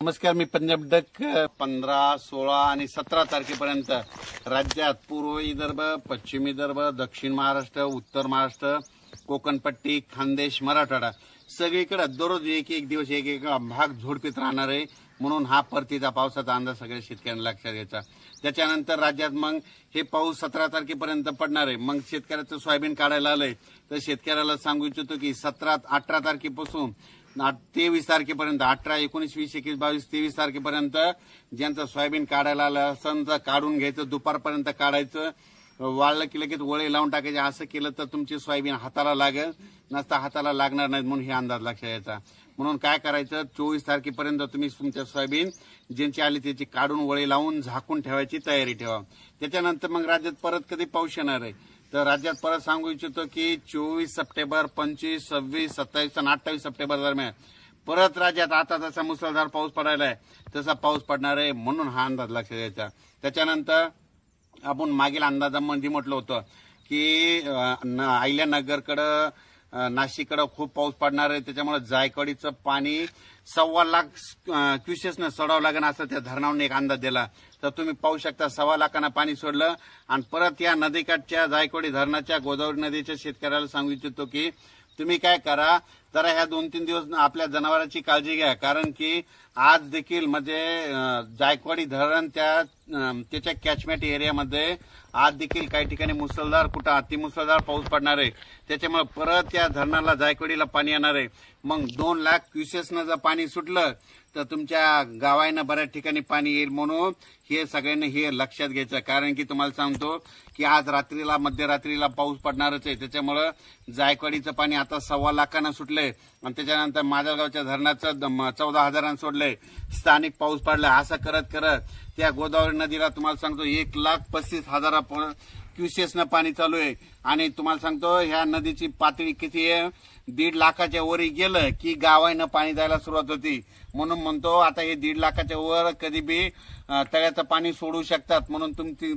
नमस्कार, मी पंजाब डक 15, 16 आणि 17 तारखेपर्यंत राज्यात पूर्व विदर्भ, पश्चिम विदर्भ, दक्षिण महाराष्ट्र, उत्तर महाराष्ट्र, कोकणपट्टी, खानदेश, मराठवाडा सगळीकडे दररोज एक दिवस एक भाग झोडपीत राहणार आहे. म्हणून हा परतीचा पावसाचा अंदाज सगळ्या शेतकऱ्यांना लक्षात घ्यायचा. त्याच्यानंतर राज्यात मग हे पाऊस 17 तारखेपर्यंत पडणार आहे. मग शेतकऱ्याचं सोयाबीन काढायला आलंय तर शेतकऱ्याला सांगू इच्छितो की 18 तारखेपासून 23 तारखेपर्यंत 18, 19, 20, 21, 22, 23 तारखेपर्यंत ज्यांचं सोयाबीन काढायला आलं असेल तर काढून घ्यायचं. दुपारपर्यंत काढायचं. वाळलं की लगेच वळे लावून टाकायचे. असं केलं तर तुमची सोयाबीन हाताला लागेल, नसता हाताला लागणार नाहीत. म्हणून हे अंदाज लक्षात घ्यायचा. म्हणून काय करायचं, 24 तारखेपर्यंत तुम्ही तुमच्या सोयाबीन ज्यांची आली त्याची काढून वळे लावून झाकून ठेवायची तयारी ठेवा. त्याच्यानंतर मग राज्यात परत कधी पाऊस येणार आहे तर राज्यात परत सांगू इच्छितो की 24 सप्टेंबर, 25, 26, 27 आणि 28 सप्टेंबर दरम्यान परत राज्यात आता जसा मुसळधार पाऊस पडायला आहे तसा पाऊस पडणार आहे. म्हणून हा अंदाज लक्षात घ्यायचा. त्याच्यानंतर आपण मागील अंदाजामध्ये म्हटलं होतं की अहिल्यानगरकडं, नाशिककडं खूप पाऊस पडणार आहे. त्याच्यामुळे जायकवाडीचं पाणी 1.25 लाख क्युसेसनं सोडावं लागेल असं त्या धरणावरून एक अंदाज दिला. तर तुम्ही पाहू शकता 1.25 लाखांना पाणी सोडलं. आणि परत या नदीकाठच्या जायकवाडी धरणाच्या गोदावरी नदीच्या शेतकऱ्याला सांगू इच्छितो की तुम्ही काय करा, जरा ह्या 2-3 दिवस आपल्या जनावरांची काळजी घ्या. कारण की आज देखील म्हणजे जायकवाडी धरण त्याच्या कॅचमेंट एरियामध्ये आज देखील काही ठिकाणी मुसळधार, कुठं अतिमुसळधार पाऊस पडणार आहे. त्याच्यामुळे परत त्या धरणाला, जायकवाडीला पाणी येणार आहे. मग 2 लाख क्युसेसनं जर पाणी सुटलं तर तुमच्या गावांना बऱ्याच ठिकाणी पाणी येईल. म्हणून हे सगळ्यांनी हे लक्षात घ्यायचं. कारण की तुम्हाला सांगतो की आज रात्रीला, मध्यरात्रीला पाऊस पडणारच आहे. त्याच्यामुळे जायकवाडीचं पाणी आता 1.25 लाखानं सुटलंय. आणि त्याच्यानंतर माजलगावच्या धरणाचं 14,000 सोडलंय. स्थानिक पाऊस पडला. असं करत करत त्या गोदावरी नदीला तुम्हाला सांगतो 1,35,000 क्युसेसनं पाणी चालू आहे. आणि तुम्हाला सांगतो ह्या नदीची पातळी किती आहे, 1.5 लाखाच्या वर गेलं की गावांना पाणी द्यायला सुरुवात होती. म्हणून म्हणतो आता हे 1.5 लाखाच्या वर कधी बी तळ्याचं पाणी सोडू शकतात. म्हणून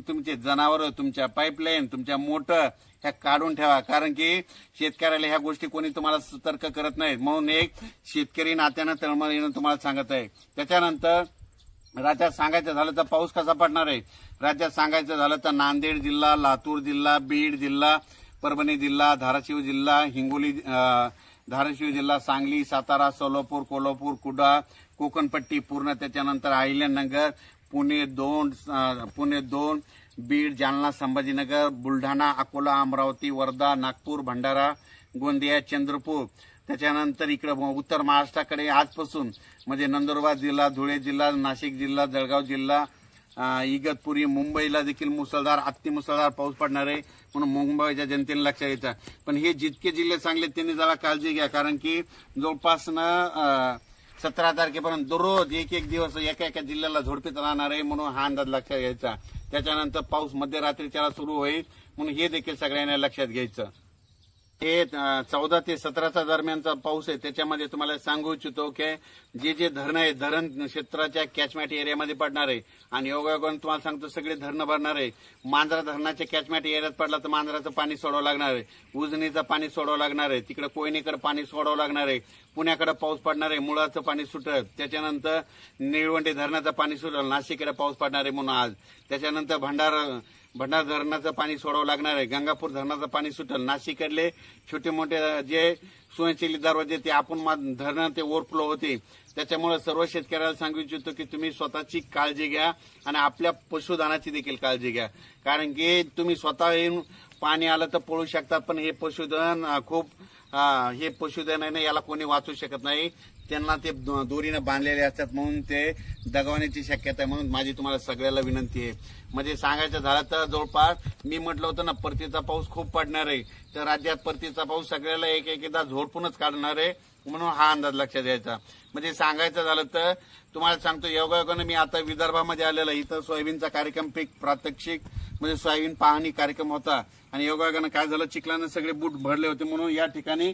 तुमचे जनावर, तुमच्या पाईपलाईन, तुमच्या मोटर ह्या काढून ठेवा. कारण की शेतकऱ्याला ह्या गोष्टी कोणी तुम्हाला सतर्क करत नाहीत. म्हणून एक शेतकरी नात्यानं तळमळीनं तुम्हाला सांगत आहे. त्याच्यानंतर राज्यात सांगायचं झालं तर पाऊस कसा पडणार आहे. राज्यात सांगायचं झालं तर नांदेड जिल्हा, लातूर जिल्हा, बीड जिल्हा, परभणी जिल्हा, धाराशिव जिल्हा, हिंगोली, धाराशिव जिल्हा, सांगली, सातारा, सोलापूर, कोल्हापूर, कुडाळ, कोकणपट्टी पूर्ण, त्याच्यानंतर अहिल्यानगर, पुणे 2, बीड, जालना, संभाजीनगर, बुलढाणा, अकोला, अमरावती, वर्धा, नागपूर, भंडारा, गोंदिया, चंद्रपूर. त्याच्यानंतर इकडे उत्तर महाराष्ट्राकडे आजपासून म्हणजे नंदुरबार जिल्हा, धुळे जिल्हा, नाशिक जिल्हा, जळगाव जिल्हा, इगतपुरी, मुंबईला देखील मुसळधार, अतिमुसळधार पाऊस पडणार आहे. म्हणून मुंबईच्या जनतेने लक्षात घ्यायचं. पण हे जितके जिल्हे चांगले त्यांनी जरा काळजी घ्या. कारण की जवळपास 17 तारखेपर्यंत दररोज एक दिवस एका जिल्ह्याला झोडपीत राहणार आहे. म्हणून हा अंदाज लक्षात घ्यायचा. त्याच्यानंतर पाऊस मध्यरात्रीच्या सुरू होईल. म्हणून हे देखील सगळ्यांना लक्षात घ्यायचं. हे 14 ते 17 दरम्यानचा पाऊस आहे. त्याच्यामध्ये तुम्हाला सांगू इच्छितो की जे धरण आहे, धरण क्षेत्राच्या कॅचमेंट एरियामध्ये पडणार आहे. आणि योगायोगाने तुम्हाला सांगतो सगळे धरणं भरणार आहे. मांजरा धरणाच्या कॅचमेंट एरियात पडला तर मांजराचं पाणी सोडावं लागणार आहे. उजनीचं पाणी सोडावं लागणार आहे. तिकडे कोयनेकडे पाणी सोडावं लागणार आहे. पुण्याकडे पाऊस पडणार आहे. मुळाचं पाणी सुटत. त्याच्यानंतर निळवंडे धरणाचं पाणी सुटल. नाशिककडे पाऊस पडणार आहे म्हणून आज. त्याच्यानंतर भंडारा धरणाचं पाणी सोडावं लागणार आहे. गंगापूर धरणाचं पाणी सुटल. नाशिककडले छोटे मोठे जे स्वयंचलित दरवाजे ते आपण धरणं ते ओव्हरफ्लो होते. त्याच्यामुळे सर्व शेतकऱ्याला सांगू इच्छितो की तुम्ही स्वतःची काळजी घ्या आणि आपल्या पशुधनाची देखील काळजी घ्या. कारण की तुम्ही स्वतः येऊन पाणी आलं तर पळू शकतात. पण हे पशुधन हे पशुधन आहे ना, याला कोणी वाचू शकत नाही. त्यांना ते दोरीनं बांधलेले असतात. म्हणून ते दगावण्याची शक्यता आहे. म्हणून माझी तुम्हाला सगळ्याला विनंती आहे. म्हणजे सांगायचं झालं तर जवळपास मी म्हटलं होतं ना, परतीचा पाऊस खूप पडणार आहे. तर राज्यात परतीचा पाऊस सगळ्याला एकदा झोडपूनच काढणार आहे. म्हणून हा अंदाज लक्षात द्यायचा. म्हणजे सांगायचं झालं तर तुम्हाला सांगतो योगायोगाने मी आता विदर्भामध्ये आलेला. इथं सोयाबीनचा कार्यक्रम, पीक प्रात्यक्षिक म्हणजे सोयाबीन पाहणी कार्यक्रम होता. आणि योगायोगाने काय झालं, चिखलानं सगळे बूट भरले होते. म्हणून या ठिकाणी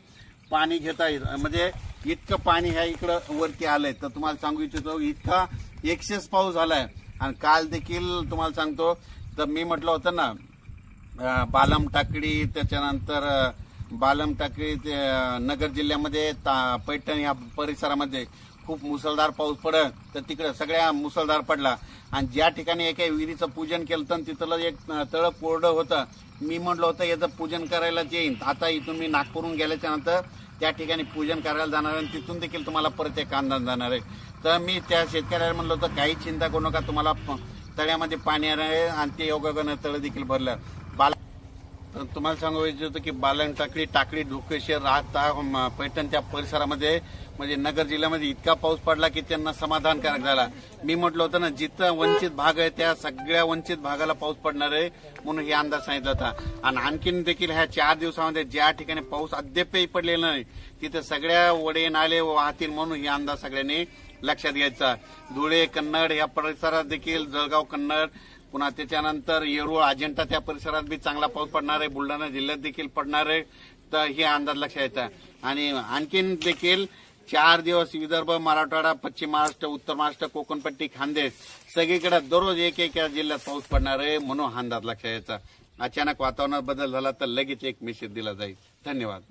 पाणी घेता येईल. म्हणजे इतकं पाणी ह्या इकडं वरती आलंय. तर तुम्हाला सांगू इच्छितो इतका एक्सेस पाऊस झालाय. आणि काल देखील तुम्हाला सांगतो तर मी म्हटलं होतं ना, बालम टाकडी, त्याच्यानंतर बालम टाकळी नगर जिल्ह्यामध्ये पैठण या परिसरामध्ये खूप मुसळधार पाऊस पडत तर तिकडे सगळ्या मुसळधार पडला आणि ज्या ठिकाणी एका विहिरीचं पूजन केलं तर तिथलं एक तळ कोरडं होतं. मी म्हटलं होतं याचं पूजन करायलाच येईन. आता इथून मी नागपूरहून गेल्याच्या नंतर त्या ठिकाणी पूजन करायला जाणार आहे, तिथून देखील तुम्हाला परत एक अंदाज जाणार आहे. तर मी त्या शेतकऱ्याला म्हणलं होतं काही चिंता करू नका, तुम्हाला तळ्यामध्ये पाणी आहे आणि ते योगायोगानं तळ देखील भरलं. तुम्हाला सांगू इच्छितो की बालन टाकळी ढोकेश्वर राहता पैठण त्या परिसरामध्ये म्हणजे नगर जिल्ह्यामध्ये इतका पाऊस पडला की त्यांना समाधानकारक झाला. मी म्हटलं होतं ना जिथं वंचित भाग आहे त्या सगळ्या वंचित भागाला पाऊस पडणार आहे म्हणून हे अंदाज सांगितला होता. आणि आणखीन देखील ह्या 4 दिवसामध्ये ज्या ठिकाणी पाऊस अद्यापही पडलेला नाही तिथे सगळ्या वडे नाले वाहतील म्हणून हे अंदाज सगळ्यांनी लक्षात घ्यायचा. धुळे कन्नड या परिसरात देखील जळगाव कन्नड पुन्हा त्याच्यानंतर येरूळ अजिंठा त्या परिसरात बी चांगला पाऊस पडणार आहे. बुलढाणा जिल्ह्यात देखील पडणार आहे. तर हे अंदाज लक्षात येतात. आणि आणखीन देखील 4 दिवस विदर्भ मराठवाडा पश्चिम महाराष्ट्र उत्तर महाराष्ट्र कोकणपट्टी खानदेश सगळीकडे दररोज एक जिल्ह्यात पाऊस पडणार आहे म्हणून हा अंदाज लक्षात यायचा. अचानक वातावरणात बदल झाला तर लगेच एक मेसेज दिला जाईल. धन्यवाद.